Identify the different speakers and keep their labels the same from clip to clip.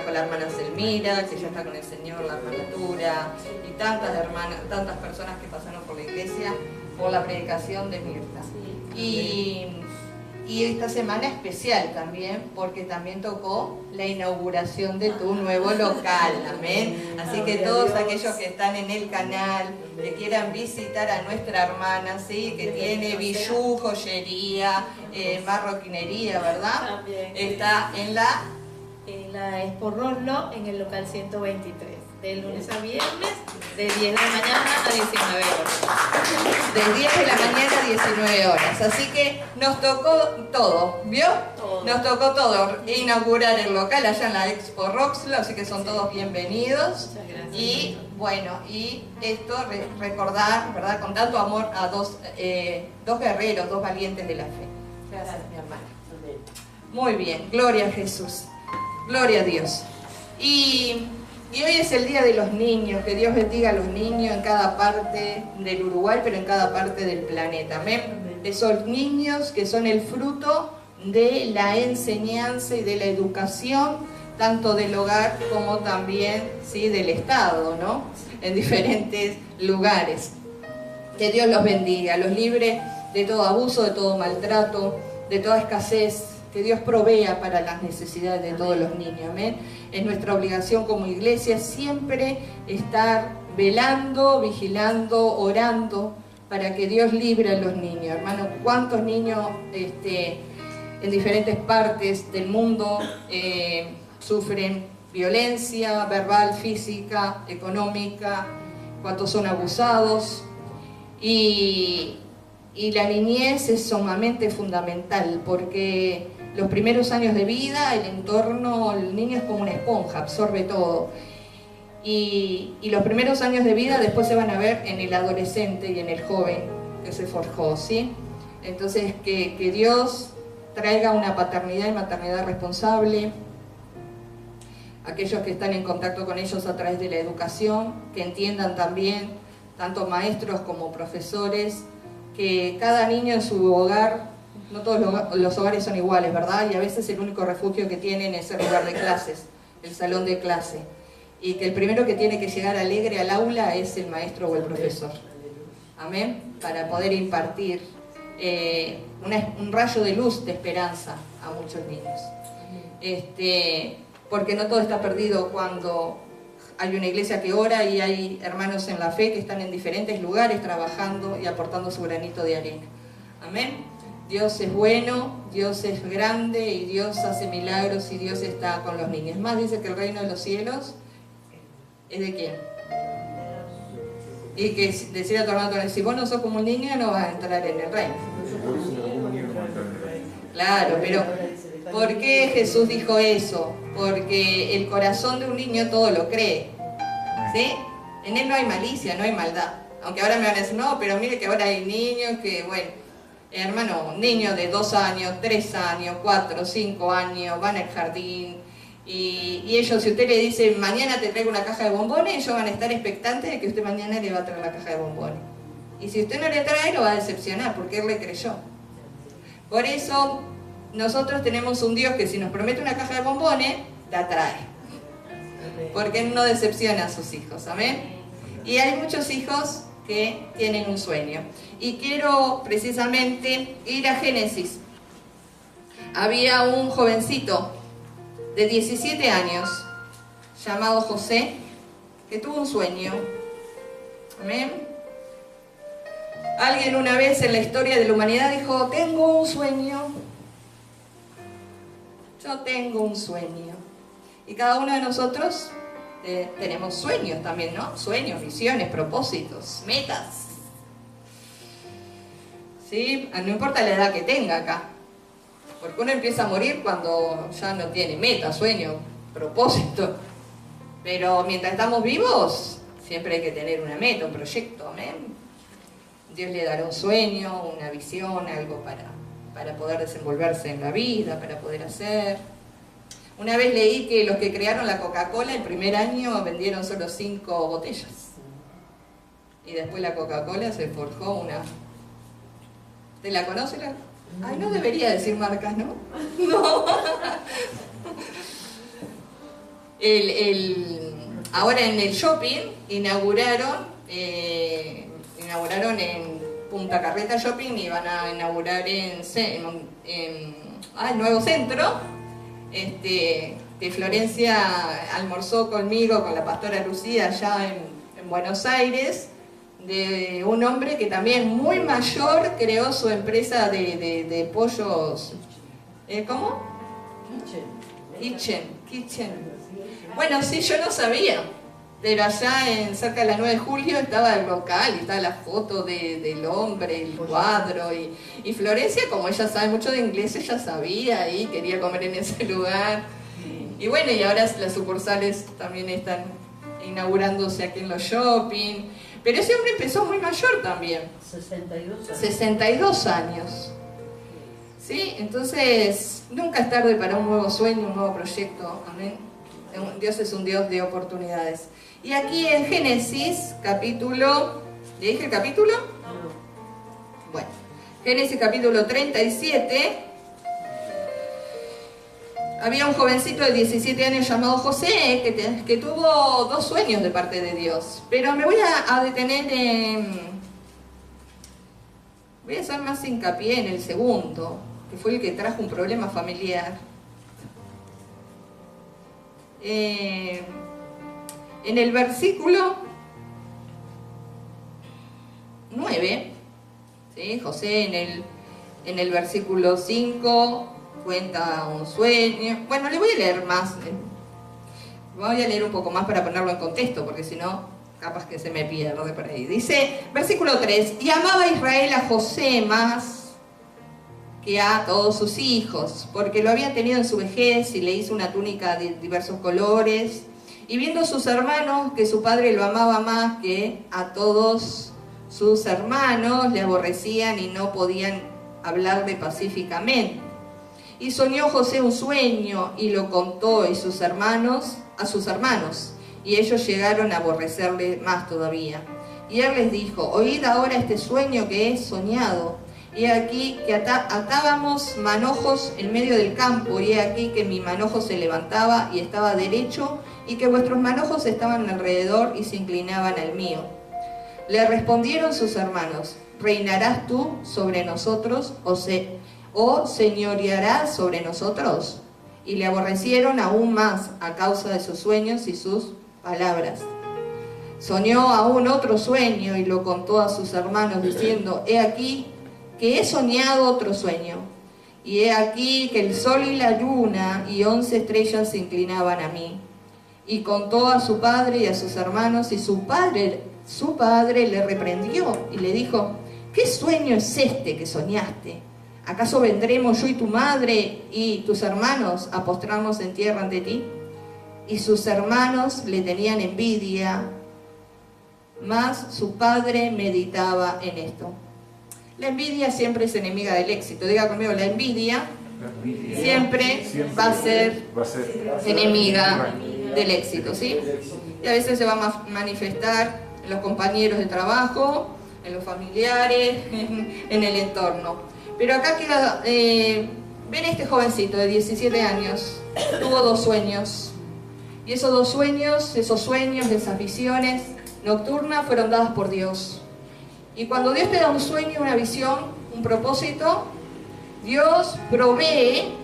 Speaker 1: con la hermana Selmira, que ya está con el Señor, la hermana Tura, y tantas hermanas, tantas personas que pasaron por la iglesia por la predicación de Mirta. Y esta semana especial también, porque también tocó la inauguración de tu nuevo local, amén. Así que todos aquellos que están en el canal, que quieran visitar a nuestra hermana, ¿sí? Que tiene bijú, joyería, marroquinería, ¿verdad? Está en la
Speaker 2: Esporrollo, en el local 123, de lunes a viernes, de 10 de la mañana a 19 horas.
Speaker 1: De 10 de la mañana a 19 horas. Así que nos tocó todo, ¿vio?
Speaker 2: Todo.
Speaker 1: Nos tocó todo. Inaugurar el local allá en la Expo Roxlo, así que son todos bienvenidos.
Speaker 2: Muchas gracias.
Speaker 1: Y bueno, y esto recordar, ¿verdad? Con tanto amor a dos guerreros, dos valientes de la fe. Gracias, mi hermana. Muy bien, gloria a Jesús. Gloria a Dios. Y hoy es el Día de los Niños. Que Dios bendiga a los niños en cada parte del Uruguay, pero en cada parte del planeta. Amén. Esos niños que son el fruto de la enseñanza y de la educación, tanto del hogar como también, ¿sí?, del Estado, ¿no? En diferentes lugares. Que Dios los bendiga, los libre de todo abuso, de todo maltrato, de toda escasez. Que Dios provea para las necesidades de todos los niños, amén. Es nuestra obligación como iglesia siempre estar velando, vigilando, orando para que Dios libre a los niños. Hermano, ¿cuántos niños en diferentes partes del mundo sufren violencia verbal, física, económica? ¿Cuántos son abusados? Y la niñez es sumamente fundamental porque los primeros años de vida, el entorno, el niño es como una esponja, absorbe todo. Y los primeros años de vida después se van a ver en el adolescente y en el joven que se forjó, ¿sí? Entonces, que Dios traiga una paternidad y maternidad responsable, aquellos que están en contacto con ellos a través de la educación, que entiendan también, tanto maestros como profesores, que cada niño en su hogar, no todos los hogares son iguales, ¿verdad? Y a veces el único refugio que tienen es el lugar de clases, el salón de clase. Y que el primero que tiene que llegar alegre al aula es el maestro o el profesor. Amén. Para poder impartir un rayo de luz, de esperanza a muchos niños. Porque no todo está perdido cuando hay una iglesia que ora y hay hermanos en la fe que están en diferentes lugares trabajando y aportando su granito de arena. Amén. Dios es bueno, Dios es grande y Dios hace milagros y Dios está con los niños. Más dice que el reino de los cielos es de quién. Y que decir a tu hermano, si vos no sos como un niño no vas a entrar en el reino. Claro, pero ¿por qué Jesús dijo eso? Porque el corazón de un niño todo lo cree, ¿sí? En él no hay malicia, no hay maldad. Aunque ahora me van a decir, no, pero mire que ahora hay niños que, bueno, hermano, niños de 2 años, 3 años, 4, 5 años, van al jardín y ellos, si usted le dice, mañana te traigo una caja de bombones, ellos van a estar expectantes de que usted mañana le va a traer la caja de bombones. Y si usted no le trae, lo va a decepcionar, porque él le creyó. Por eso, nosotros tenemos un Dios que si nos promete una caja de bombones, la trae. Porque Él no decepciona a sus hijos, amén. Y hay muchos hijos que tienen un sueño. Y quiero precisamente ir a Génesis. Había un jovencito de 17 años, llamado José, que tuvo un sueño. Amén. Alguien una vez en la historia de la humanidad dijo, tengo un sueño. Yo tengo un sueño. Y cada uno de nosotros tenemos sueños también, ¿no? Sueños, visiones, propósitos, metas. ¿Sí? No importa la edad que tenga acá. Porque uno empieza a morir cuando ya no tiene meta, sueño, propósito. Pero mientras estamos vivos, siempre hay que tener una meta, un proyecto, amén. Dios le dará un sueño, una visión, algo para poder desenvolverse en la vida, para poder hacer. Una vez leí que los que crearon la Coca-Cola el primer año vendieron solo 5 botellas. Y después la Coca-Cola se forjó una... ¿Usted la conoce? Ay, no debería decir marcas, ¿no? No. Ahora en el shopping inauguraron en Punta Carreta Shopping y van a inaugurar en el nuevo centro. Que Florencia almorzó conmigo, con la pastora Lucía, allá en Buenos Aires, de un hombre que también muy mayor creó su empresa de pollos. ¿Cómo? Kitchen. Bueno, sí, yo no sabía, pero allá cerca de la 9 de julio estaba el local y estaba la foto del hombre, el cuadro, y Florencia, como ella sabe mucho de inglés, ella sabía y quería comer en ese lugar. Y bueno, y ahora las sucursales también están inaugurándose aquí en los shopping. Pero ese hombre empezó muy mayor también. 62 años. ¿Sí? Entonces, nunca es tarde para un nuevo sueño, un nuevo proyecto. Amén. Dios es un Dios de oportunidades. Y aquí en Génesis, capítulo... ¿Le dije el capítulo? Bueno, Génesis capítulo 37... Había un jovencito de 17 años llamado José que tuvo 2 sueños de parte de Dios. Pero me voy a detener voy a hacer más hincapié en el segundo, que fue el que trajo un problema familiar. En el versículo 9, ¿sí? José en el versículo 5... cuenta un sueño. Bueno, le voy a leer más. Voy a leer un poco más para ponerlo en contexto, porque si no, capaz que se me pierde por ahí. Dice, versículo 3, y amaba Israel a José más que a todos sus hijos, porque lo había tenido en su vejez y le hizo una túnica de diversos colores. Y viendo sus hermanos que su padre lo amaba más que a todos sus hermanos, le aborrecían y no podían hablarle pacíficamente. Y soñó José un sueño y lo contó a sus hermanos, y ellos llegaron a aborrecerle más todavía. Y él les dijo, oíd ahora este sueño que he soñado. Y he aquí que atábamos manojos en medio del campo, y he aquí que mi manojo se levantaba y estaba derecho, y que vuestros manojos estaban alrededor y se inclinaban al mío. Le respondieron sus hermanos, ¿reinarás tú sobre nosotros o señorearás sobre nosotros? Y le aborrecieron aún más a causa de sus sueños y sus palabras. Soñó aún otro sueño y lo contó a sus hermanos diciendo, he aquí que he soñado otro sueño, y he aquí que el sol y la luna y 11 estrellas se inclinaban a mí. Y contó a su padre y a sus hermanos, y su padre le reprendió y le dijo, ¿qué sueño es este que soñaste? ¿Acaso vendremos yo y tu madre y tus hermanos a postrarnos en tierra ante ti? Y sus hermanos le tenían envidia, mas su padre meditaba en esto. La envidia siempre es enemiga del éxito. Diga conmigo, la envidia siempre va a ser enemiga del éxito, ¿sí? Y a veces se va a manifestar en los compañeros de trabajo, en los familiares, en el entorno. Pero acá queda, ven este jovencito de 17 años, tuvo 2 sueños. Y esos sueños, esas visiones nocturnas fueron dadas por Dios. Y cuando Dios te da un sueño, una visión, un propósito, Dios provee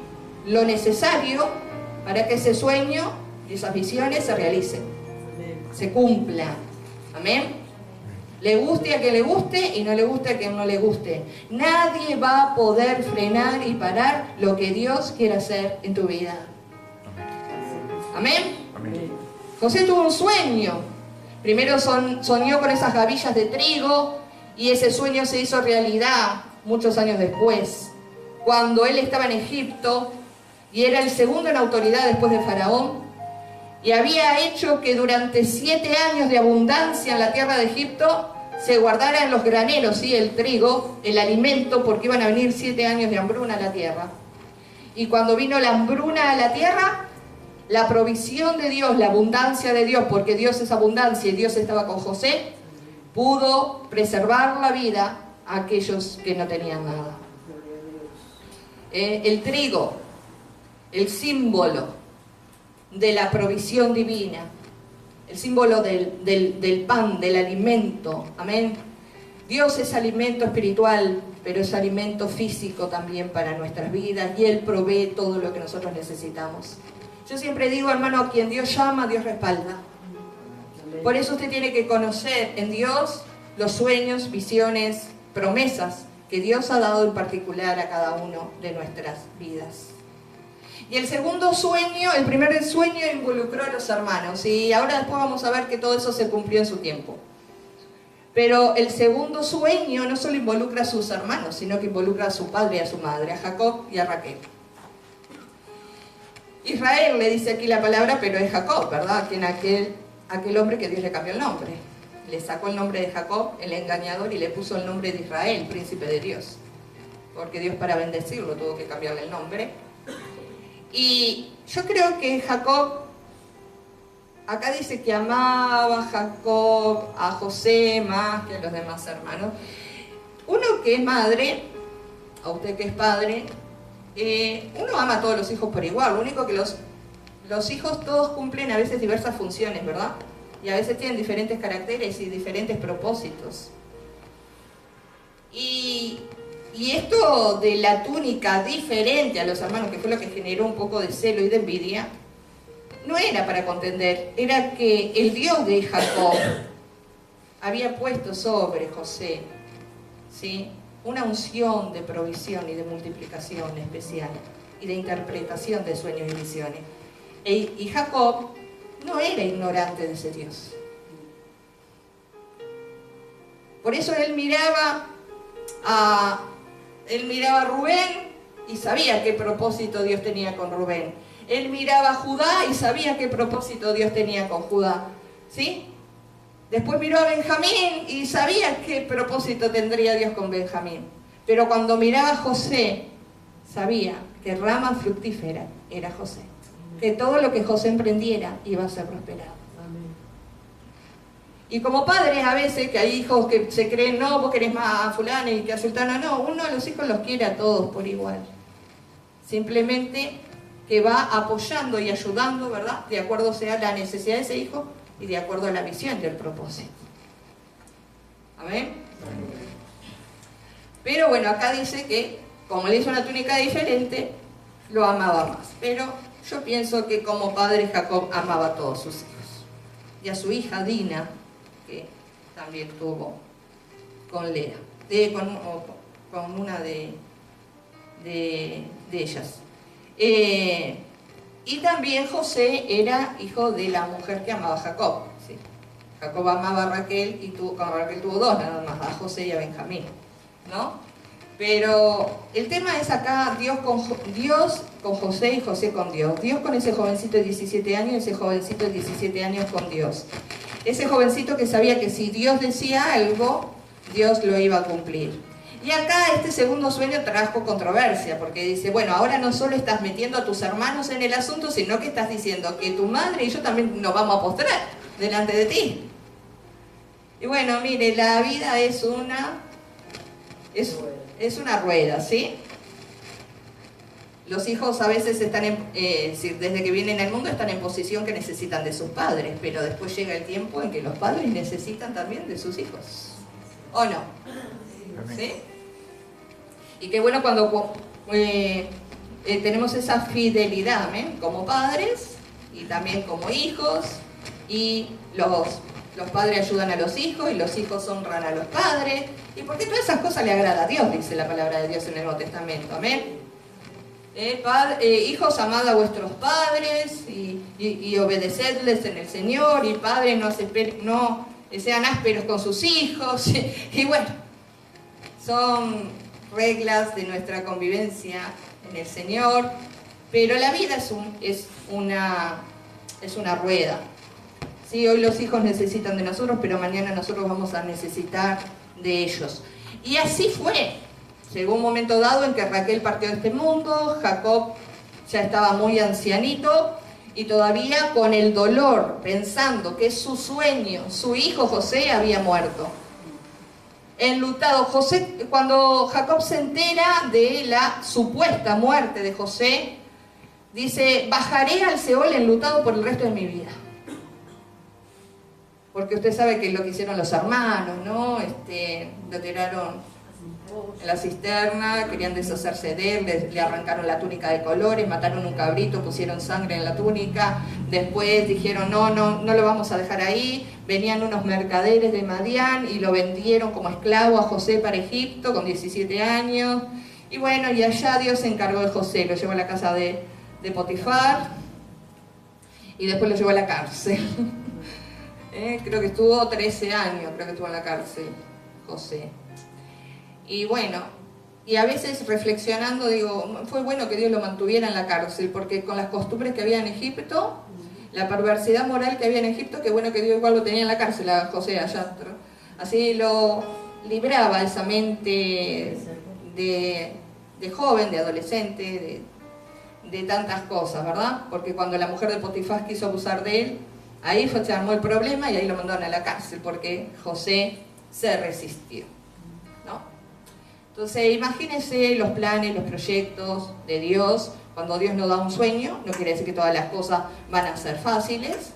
Speaker 1: lo necesario para que ese sueño y esas visiones se realicen, se cumplan. Amén. Le guste a quien le guste y no le guste a quien no le guste. Nadie va a poder frenar y parar lo que Dios quiere hacer en tu vida. Amén. Amén. José tuvo un sueño. Primero soñó con esas gavillas de trigo y ese sueño se hizo realidad muchos años después, cuando él estaba en Egipto y era el segundo en autoridad después de Faraón, y había hecho que durante 7 años de abundancia en la tierra de Egipto se guardara en los graneros, ¿sí? El trigo, el alimento, porque iban a venir 7 años de hambruna a la tierra. Y cuando vino la hambruna a la tierra, la provisión de Dios, la abundancia de Dios, porque Dios es abundancia y Dios estaba con José, pudo preservar la vida a aquellos que no tenían nada. El trigo, el símbolo de la provisión divina, el símbolo del pan, del alimento. Amén. Dios es alimento espiritual, pero es alimento físico también para nuestras vidas, y Él provee todo lo que nosotros necesitamos. Yo siempre digo, hermano, a quien Dios llama, Dios respalda. Por eso usted tiene que conocer en Dios los sueños, visiones, promesas que Dios ha dado en particular a cada uno de nuestras vidas. Y el segundo sueño, el primer sueño involucró a los hermanos, y ahora después vamos a ver que todo eso se cumplió en su tiempo. Pero el segundo sueño no solo involucra a sus hermanos, sino que involucra a su padre y a su madre, a Jacob y a Raquel. Israel le dice aquí la palabra, pero es Jacob, ¿verdad? Quien aquel hombre que Dios le cambió el nombre. Le sacó el nombre de Jacob, el engañador, y le puso el nombre de Israel, príncipe de Dios. Porque Dios, para bendecirlo, tuvo que cambiarle el nombre. Y yo creo que Jacob, acá dice que amaba a Jacob, a José más que a los demás hermanos. Uno que es madre, a usted que es padre, uno ama a todos los hijos por igual. Lo único que los hijos todos cumplen a veces diversas funciones, ¿verdad? Y a veces tienen diferentes caracteres y diferentes propósitos. Y esto de la túnica diferente a los hermanos, que fue lo que generó un poco de celo y de envidia, no era para contender, era que el Dios de Jacob había puesto sobre José, ¿sí?, una unción de provisión y de multiplicación especial y de interpretación de sueños y visiones. Y Jacob no era ignorante de ese Dios. Por eso él miraba a Rubén y sabía qué propósito Dios tenía con Rubén. Él miraba a Judá y sabía qué propósito Dios tenía con Judá, ¿sí? Después miró a Benjamín y sabía qué propósito tendría Dios con Benjamín. Pero cuando miraba a José, sabía que rama fructífera era José. Que todo lo que José emprendiera iba a ser prosperado. Y como padres a veces, que hay hijos que se creen, no, vos querés más a fulano y que a sultana, no, uno de los hijos los quiere a todos por igual. Simplemente que va apoyando y ayudando, ¿verdad?, de acuerdo sea la necesidad de ese hijo y de acuerdo a la visión del propósito. ¿Amén? Pero bueno, acá dice que como le hizo una túnica diferente, lo amaba más. Pero yo pienso que como padre Jacob amaba a todos sus hijos. Y a su hija Dina, que también tuvo con Lea, con una de ellas. Y también José era hijo de la mujer que amaba a Jacob. ¿Sí? Jacob amaba a Raquel y con Raquel tuvo dos nada más, a José y a Benjamín, ¿no? Pero el tema es acá Dios con José y José con Dios. Dios con ese jovencito de 17 años y ese jovencito de 17 años con Dios. Ese jovencito que sabía que si Dios decía algo, Dios lo iba a cumplir. Y acá este segundo sueño trajo controversia, porque dice, bueno, ahora no solo estás metiendo a tus hermanos en el asunto, sino que estás diciendo que tu madre y yo también nos vamos a postrar delante de ti. Y bueno, mire, la vida es una rueda, ¿sí? Los hijos a veces están desde que vienen al mundo están en posición que necesitan de sus padres, pero después llega el tiempo en que los padres necesitan también de sus hijos. ¿O no? ¿Sí? Y qué bueno cuando tenemos esa fidelidad, ¿eh?, como padres y también como hijos, y los padres ayudan a los hijos y los hijos honran a los padres, y porque todas esas cosas le agrada a Dios, dice la palabra de Dios en el Nuevo Testamento. Amén. Hijos, amad a vuestros padres y obedecedles en el Señor, y padres no sean ásperos con sus hijos. Y bueno, son reglas de nuestra convivencia en el Señor, pero la vida es una rueda. Sí, hoy los hijos necesitan de nosotros, pero mañana nosotros vamos a necesitar de ellos. Y así fue. Llegó un momento dado en que Raquel partió de este mundo, Jacob ya estaba muy ancianito y todavía con el dolor, pensando que su sueño, su hijo José había muerto. Enlutado, cuando Jacob se entera de la supuesta muerte de José, Dice, bajaré al Seol enlutado por el resto de mi vida. Porque usted sabe que lo que hicieron los hermanos, ¿no? Lo tiraron en la cisterna, querían deshacerse de él, le arrancaron la túnica de colores, mataron un cabrito, pusieron sangre en la túnica, después dijeron no lo vamos a dejar ahí, venían unos mercaderes de Madián y lo vendieron como esclavo a José para Egipto con 17 años, y bueno, y allá Dios se encargó de José, lo llevó a la casa de Potifar, y después lo llevó a la cárcel. Creo que estuvo 13 años, creo que estuvo en la cárcel José. Y bueno, y a veces reflexionando digo, fue bueno que Dios lo mantuviera en la cárcel, porque con las costumbres que había en Egipto, la perversidad moral que había en Egipto, qué bueno que Dios igual lo tenía en la cárcel a José allá. Así lo libraba esa mente de joven, de adolescente, de tantas cosas, ¿verdad? Porque cuando la mujer de Potifar quiso abusar de él, ahí se armó el problema y ahí lo mandaron a la cárcel, porque José se resistió, ¿no? Entonces, imagínense los planes, los proyectos de Dios. Cuando Dios nos da un sueño, no quiere decir que todas las cosas van a ser fáciles,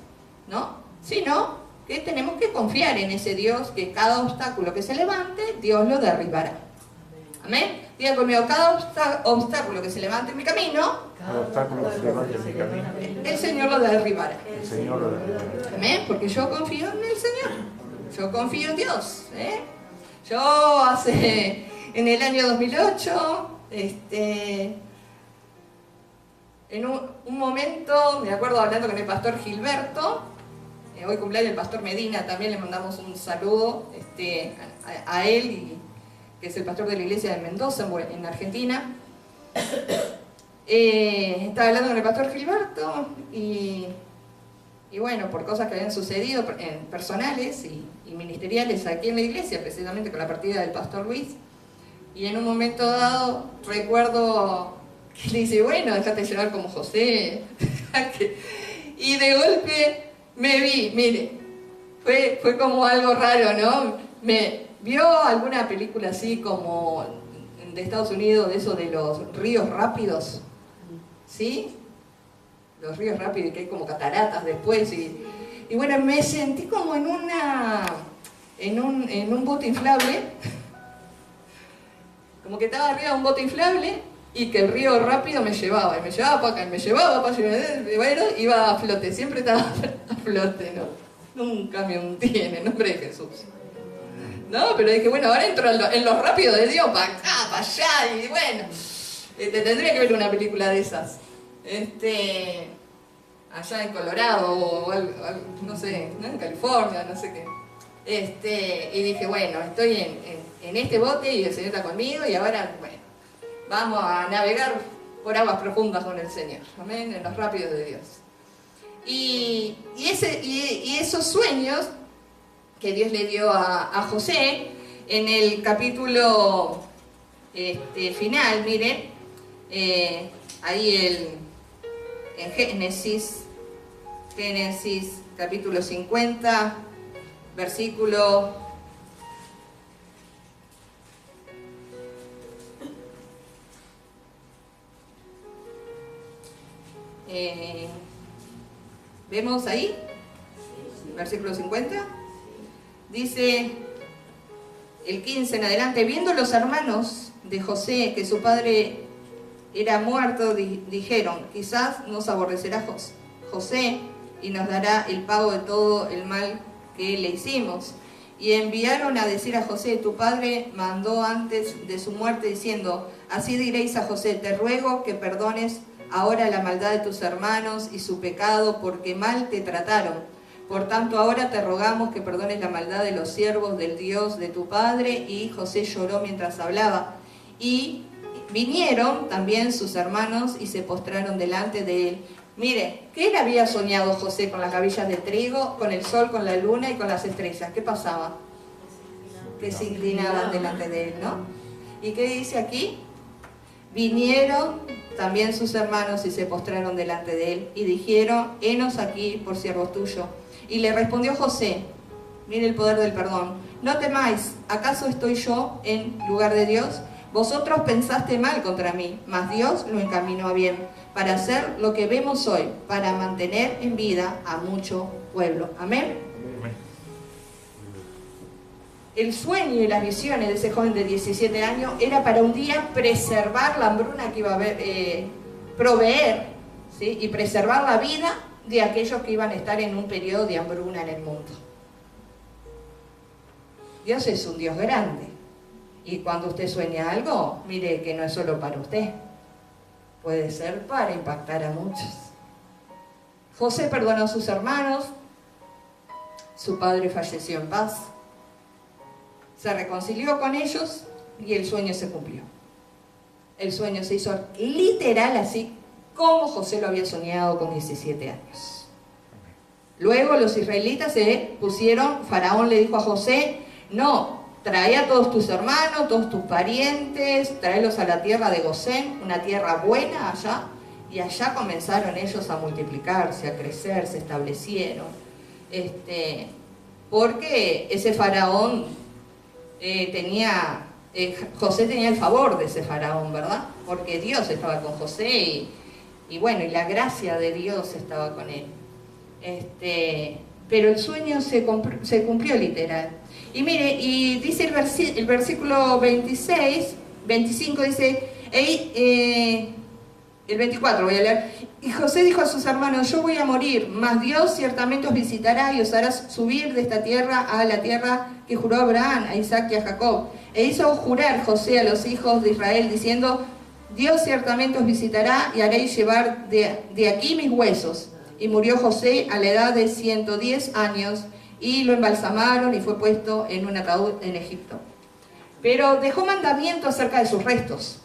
Speaker 1: ¿no? Sino que tenemos que confiar en ese Dios, que cada obstáculo que se levante, Dios lo derribará. Amén. Diga conmigo, cada obstáculo que se levante en mi camino, el Señor lo derribará. Amén. Porque yo confío en el Señor. Yo confío en Dios. Yo en el año 2008, en un momento, me acuerdo hablando con el pastor Gilberto, hoy cumpleaños el pastor Medina, también le mandamos un saludo a él, que es el pastor de la iglesia de Mendoza, en Argentina. Estaba hablando con el pastor Gilberto y bueno, por cosas que habían sucedido personales y ministeriales aquí en la iglesia, precisamente con la partida del pastor Luis. Y en un momento dado, recuerdo que le dice, bueno, déjate llevar como José. Y de golpe me vi, mire, fue como algo raro, ¿no? ¿Vio alguna película así como de Estados Unidos, de eso de los ríos rápidos? ¿Sí? Los ríos rápidos, que hay como cataratas después. Y bueno, me sentí como en un bote inflable. Como que estaba arriba de un bote inflable y que el río rápido me llevaba. Y me llevaba para acá, y me llevaba para allá. Bueno, iba a flote, siempre estaba a flote, ¿no? Nunca me hundí en el nombre de Jesús. No, pero dije, bueno, ahora entro en los rápidos de Dios, para acá, para allá, y bueno, tendría que ver una película de esas. Allá en Colorado, o algo, no sé, ¿no? En California, no sé qué. Y dije, bueno, estoy en este bote y el Señor está conmigo, y ahora, bueno, vamos a navegar por aguas profundas con el Señor, amén, en los rápidos de Dios. Y esos sueños que Dios le dio a José, en el capítulo final, miren, ahí en Génesis capítulo 50, versículo 50. ¿Vemos ahí? Versículo 50. Dice el 15 en adelante, viendo los hermanos de José que su padre era muerto, dijeron, quizás nos aborrecerá José y nos dará el pago de todo el mal que le hicimos. Y enviaron a decir a José, tu padre mandó antes de su muerte diciendo, así diréis a José, te ruego que perdones ahora la maldad de tus hermanos y su pecado, porque mal te trataron. Por tanto, ahora te rogamos que perdones la maldad de los siervos del Dios de tu padre. Y José lloró mientras hablaba. Y vinieron también sus hermanos y se postraron delante de él. Mire, ¿qué él había soñado José con las gavillas de trigo, con el sol, con la luna y con las estrellas? ¿Qué pasaba? Que se inclinaban delante de él, ¿no? ¿Y qué dice aquí? Vinieron también sus hermanos y se postraron delante de él y dijeron, henos aquí por siervos tuyos. Y le respondió José, mire el poder del perdón, no temáis, ¿acaso estoy yo en lugar de Dios? Vosotros pensaste mal contra mí, mas Dios lo encaminó a bien, para hacer lo que vemos hoy, para mantener en vida a mucho pueblo. Amén. El sueño y las visiones de ese joven de 17 años era para un día preservar la hambruna que iba a haber, proveer, ¿sí? Y preservar la vida de aquellos que iban a estar en un periodo de hambruna en el mundo. Dios es un Dios grande. Y cuando usted sueña algo, mire que no es solo para usted. Puede ser para impactar a muchos. José perdonó a sus hermanos. Su padre falleció en paz. Se reconcilió con ellos y el sueño se cumplió. El sueño se hizo literal así como José lo había soñado con 17 años. Luego los israelitas se pusieron, Faraón le dijo a José, no, trae a todos tus hermanos, todos tus parientes, tráelos a la tierra de Gosén, una tierra buena allá, y allá comenzaron ellos a multiplicarse, a crecer, se establecieron. Porque ese Faraón José tenía el favor de ese Faraón, ¿verdad? Porque Dios estaba con José y bueno, y la gracia de Dios estaba con él. Pero el sueño se cumplió literal. Y mire, y dice el versículo 25 dice, el 24 voy a leer. Y José dijo a sus hermanos, yo voy a morir, mas Dios ciertamente os visitará y os hará subir de esta tierra a la tierra que juró a Abraham, a Isaac y a Jacob. E hizo jurar José a los hijos de Israel diciendo, Dios ciertamente os visitará y haréis llevar de aquí mis huesos. Y murió José a la edad de 110 años y lo embalsamaron y fue puesto en un ataúd en Egipto. Pero dejó mandamiento acerca de sus restos.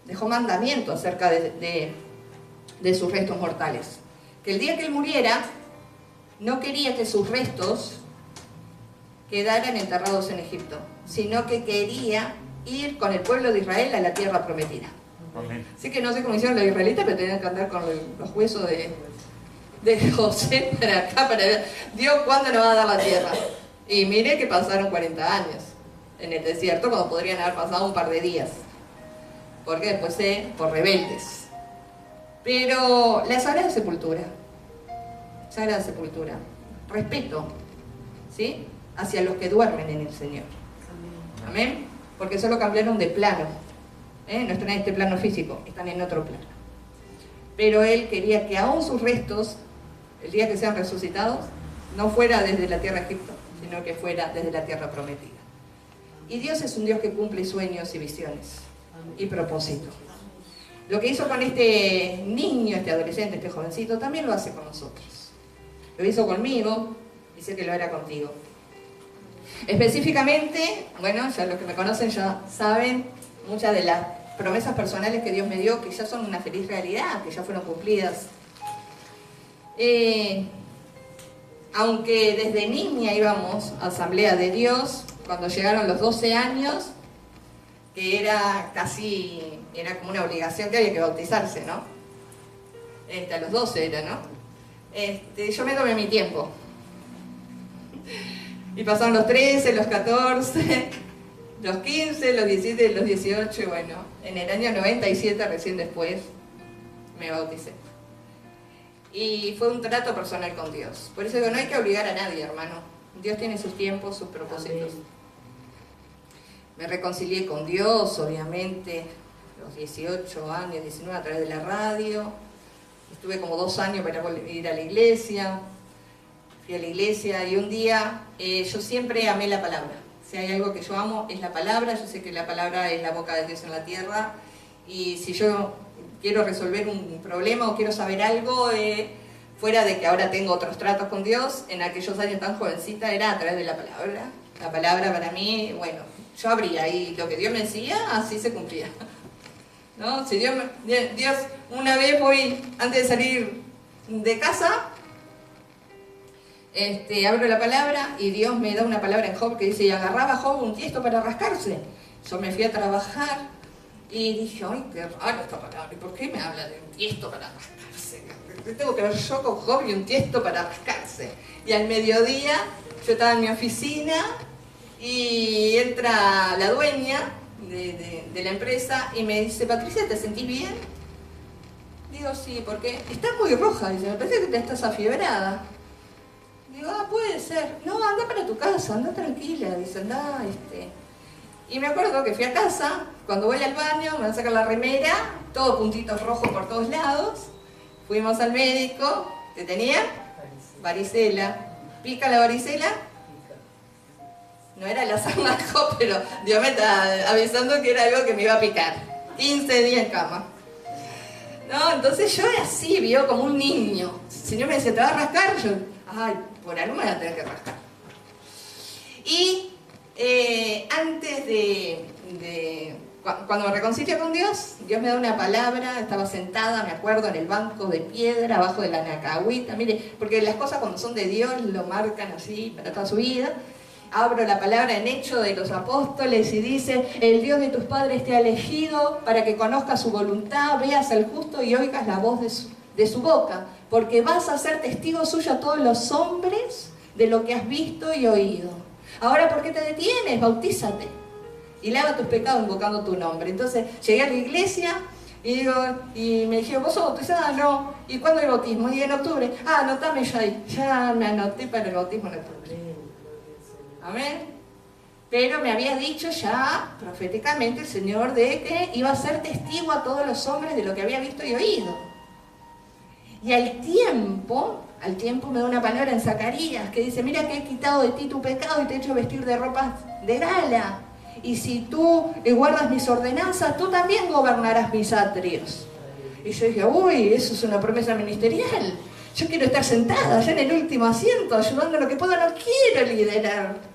Speaker 1: Dejó mandamiento acerca de sus restos mortales. Que el día que él muriera, no quería que sus restos quedaran enterrados en Egipto, sino que quería ir con el pueblo de Israel a la tierra prometida. Amén. Así que no sé cómo hicieron los israelitas, pero tenían que andar con los huesos de José para acá, para ver Dios cuándo nos va a dar la tierra. Y mire que pasaron 40 años en el desierto, cuando podrían haber pasado un par de días. Porque después por rebeldes. Pero la Sagrada Sepultura, respeto, ¿sí? Hacia los que duermen en el Señor. Amén. Porque solo cambiaron de plano. No están en este plano físico, están en otro plano. Pero Él quería que aún sus restos, el día que sean resucitados, no fuera desde la tierra de Egipto, sino que fuera desde la tierra prometida. Y Dios es un Dios que cumple sueños y visiones y propósitos. Lo que hizo con este niño, este adolescente, este jovencito, también lo hace con nosotros. Lo hizo conmigo, dice que lo hará contigo. Específicamente, bueno, ya los que me conocen ya saben muchas de las promesas personales que Dios me dio, que ya son una feliz realidad, que ya fueron cumplidas. Aunque desde niña íbamos a Asamblea de Dios, cuando llegaron los 12 años, que era como una obligación que había que bautizarse, ¿no? A los 12 era, ¿no? Yo me tomé mi tiempo. Y pasaron los 13, los 14, los 15, los 17, los 18, y bueno, en el año 97, recién después, me bauticé. Y fue un trato personal con Dios. Por eso digo, no hay que obligar a nadie, hermano. Dios tiene sus tiempos, sus propósitos. Amén. Me reconcilié con Dios, obviamente, los 18 años, 19, a través de la radio. Estuve como 2 años para ir a la iglesia. Fui a la iglesia y un día, yo siempre amé la palabra. Si hay algo que yo amo, es la palabra. Yo sé que la palabra es la boca de Dios en la tierra. Y si yo quiero resolver un problema o quiero saber algo, fuera de que ahora tengo otros tratos con Dios, en aquellos años tan jovencita era a través de la palabra. La palabra para mí, bueno, yo abría y lo que Dios me decía, así se cumplía. ¿No? Si Dios, una vez voy, antes de salir de casa, abro la palabra y Dios me da una palabra en Job que dice, y agarraba Job un tiesto para rascarse. Yo me fui a trabajar y dije, ay, qué raro esta palabra, ¿y por qué me habla de un tiesto para rascarse? ¿Qué tengo que ver yo con Job y un tiesto para rascarse? Y al mediodía yo estaba en mi oficina y entra la dueña de la empresa y me dice, Patricia, ¿te sentís bien? Digo, sí, porque está muy roja, dice, me parece que te estás afiebrada. Digo, puede ser. No, anda para tu casa, anda tranquila, dice, anda, Y me acuerdo que fui a casa, cuando voy al baño, me van a sacar la remera, todo puntitos rojos por todos lados. Fuimos al médico, ¿qué tenía? Varicela. ¿Pica la varicela? No era la sarnajo, pero Dios me está avisando que era algo que me iba a picar. 15 días en cama. No, entonces yo era así, vio, como un niño. El Señor me decía, ¿te vas a rascar? Yo, ay, por algo me voy a tener que rascar. Y antes cuando me reconcilio con Dios, Dios me da una palabra, estaba sentada, me acuerdo, en el banco de piedra, abajo de la nacahuita, mire, porque las cosas cuando son de Dios lo marcan así para toda su vida. Abro la palabra en Hechos de los Apóstoles y dice, el Dios de tus padres te ha elegido para que conozcas su voluntad, veas al justo y oigas la voz de su boca, porque vas a ser testigo suyo a todos los hombres de lo que has visto y oído. Ahora, ¿por qué te detienes? Bautízate y lava tus pecados invocando tu nombre. Entonces, llegué a la iglesia y me dijeron, ¿vos sos bautizada? No. ¿Y cuándo el bautismo? Y en octubre. Anotame ya ahí. Ya me anoté para el bautismo en octubre. Amén. Pero me había dicho ya proféticamente el Señor de que iba a ser testigo a todos los hombres de lo que había visto y oído. Y al tiempo me da una palabra en Zacarías que dice, mira que he quitado de ti tu pecado y te he hecho vestir de ropas de gala. Y si tú guardas mis ordenanzas, tú también gobernarás mis atrios. Y yo dije, uy, eso es una promesa ministerial. Yo quiero estar sentada allá en el último asiento, ayudando en lo que puedo, no quiero liderar.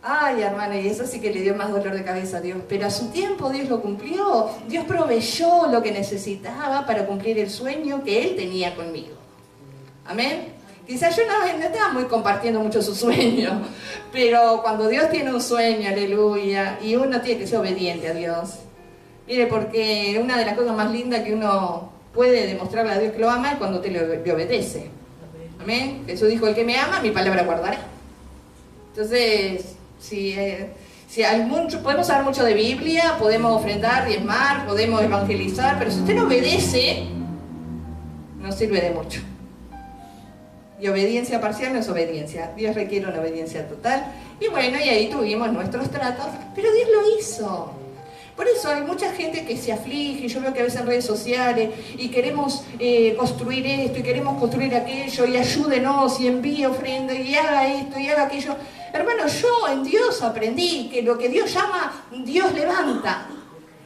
Speaker 1: Ay, hermano, y eso sí que le dio más dolor de cabeza a Dios. Pero a su tiempo Dios lo cumplió. Dios proveyó lo que necesitaba para cumplir el sueño que Él tenía conmigo. Amén. Quizás yo no estaba muy compartiendo mucho su sueño, pero cuando Dios tiene un sueño, aleluya, y uno tiene que ser obediente a Dios. Mire, porque una de las cosas más lindas que uno puede demostrarle a Dios que lo ama es cuando usted le obedece. Amén. Jesús dijo, el que me ama, mi palabra guardará. Entonces, podemos saber mucho de Biblia, podemos ofrendar, diezmar, podemos evangelizar, pero si usted no obedece, no sirve de mucho. Y obediencia parcial no es obediencia. Dios requiere una obediencia total. Y bueno, y ahí tuvimos nuestros tratos, pero Dios lo hizo. Por eso hay mucha gente que se aflige, yo veo que a veces en redes sociales, y queremos construir esto, y queremos construir aquello, y ayúdenos, y envíe ofrenda, y haga esto, y haga aquello. Hermano, yo en Dios aprendí que lo que Dios llama, Dios levanta.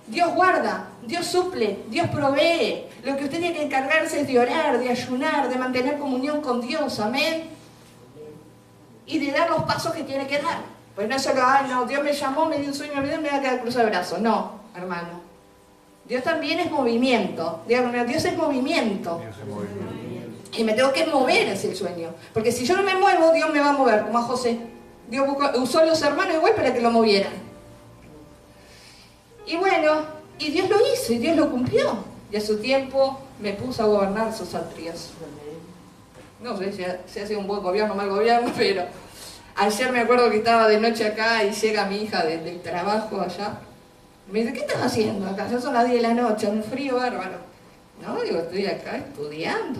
Speaker 1: Dios guarda, Dios suple, Dios provee. Lo que usted tiene que encargarse es de orar, de ayunar, de mantener comunión con Dios, amén. Y de dar los pasos que tiene que dar. Pues no es solo, no, Dios me llamó, me dio un sueño, me va a quedar cruzado de brazos. No, hermano. Dios también es movimiento. Dios es movimiento. Y me tengo que mover hacia el sueño. Porque si yo no me muevo, Dios me va a mover, como a José. Dios usó a los hermanos igual para que lo movieran. Y bueno, y Dios lo hizo, y Dios lo cumplió. Y a su tiempo me puso a gobernar sus atrios. No sé si ha sido un buen gobierno o mal gobierno, pero ayer me acuerdo que estaba de noche acá y llega mi hija del trabajo allá. Me dice, ¿qué estás haciendo acá? Ya son las 10 de la noche, un frío bárbaro. No, digo, estoy acá estudiando.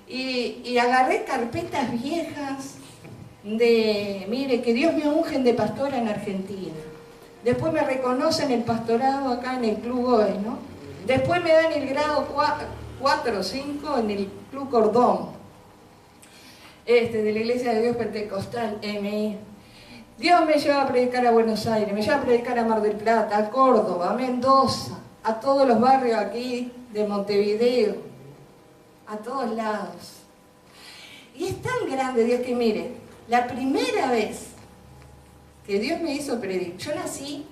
Speaker 1: Y agarré carpetas viejas mire, que Dios me unge de pastora en Argentina. Después me reconocen el pastorado acá en el Club Goes, ¿no? Después me dan el grado 4 o 5 en el Club Cordón, de la Iglesia de Dios Pentecostal, MI. Dios me lleva a predicar a Buenos Aires, me lleva a predicar a Mar del Plata, a Córdoba, a Mendoza, a todos los barrios aquí de Montevideo, a todos lados. Y es tan grande Dios que, mire, la primera vez que Dios me hizo predicar, yo nací,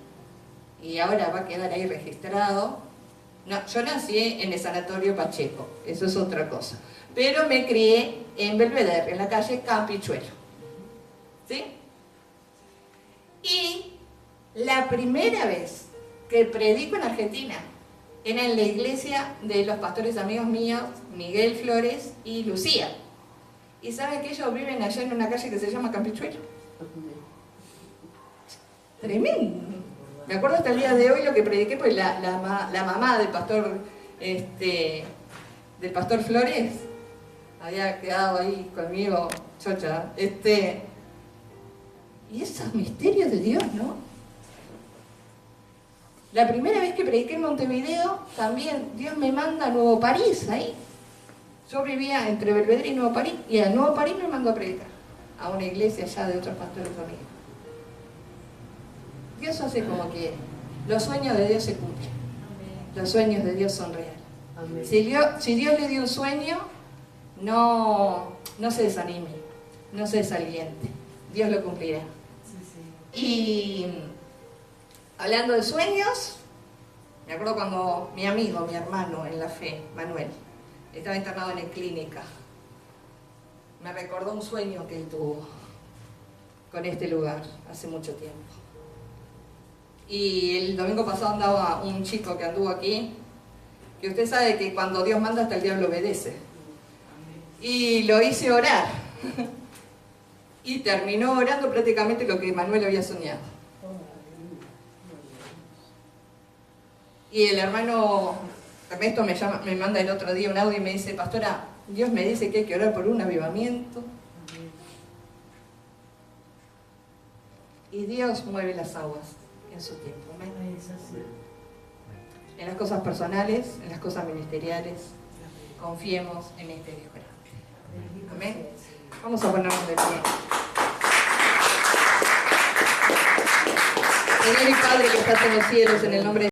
Speaker 1: y ahora va a quedar ahí registrado, no, yo nací en el Sanatorio Pacheco, eso es otra cosa, pero me crié en Belvedere, en la calle Campichuelo, ¿sí? Y la primera vez que predico en Argentina era en la iglesia de los pastores amigos míos, Miguel Flores y Lucía. ¿Y saben que ellos viven allá en una calle que se llama Campichuelo? Tremendo. Me acuerdo hasta el día de hoy lo que prediqué, pues la mamá del pastor del pastor Flores, había quedado ahí conmigo, chocha, y esos misterios de Dios, ¿no? La primera vez que prediqué en Montevideo, también Dios me manda a Nuevo París, ahí. Yo vivía entre Belvedere y Nuevo París, y a Nuevo París me mandó a predicar, a una iglesia allá de otros pastores amigos. Dios hace como quiere. Los sueños de Dios se cumplen. Los sueños de Dios son reales. Si Dios le dio un sueño, no se desanime, no se desaliente. Dios lo cumplirá. Y hablando de sueños, me acuerdo cuando mi amigo, mi hermano en la fe, Manuel, estaba internado en clínica. Me recordó un sueño que él tuvo con este lugar hace mucho tiempo. Y el domingo pasado andaba un chico que anduvo aquí, que usted sabe que cuando Dios manda hasta el diablo obedece. Y lo hice orar. Y terminó orando prácticamente lo que Manuel había soñado. Y el hermano Ernesto me manda el otro día un audio y me dice: pastora, Dios me dice que hay que orar por un avivamiento. Y Dios mueve las aguas en su tiempo. Amén. En las cosas personales, en las cosas ministeriales, confiemos en este Dios grande. Amén. Vamos a ponernos de pie. Señor y Padre que estás en los cielos, en el nombre de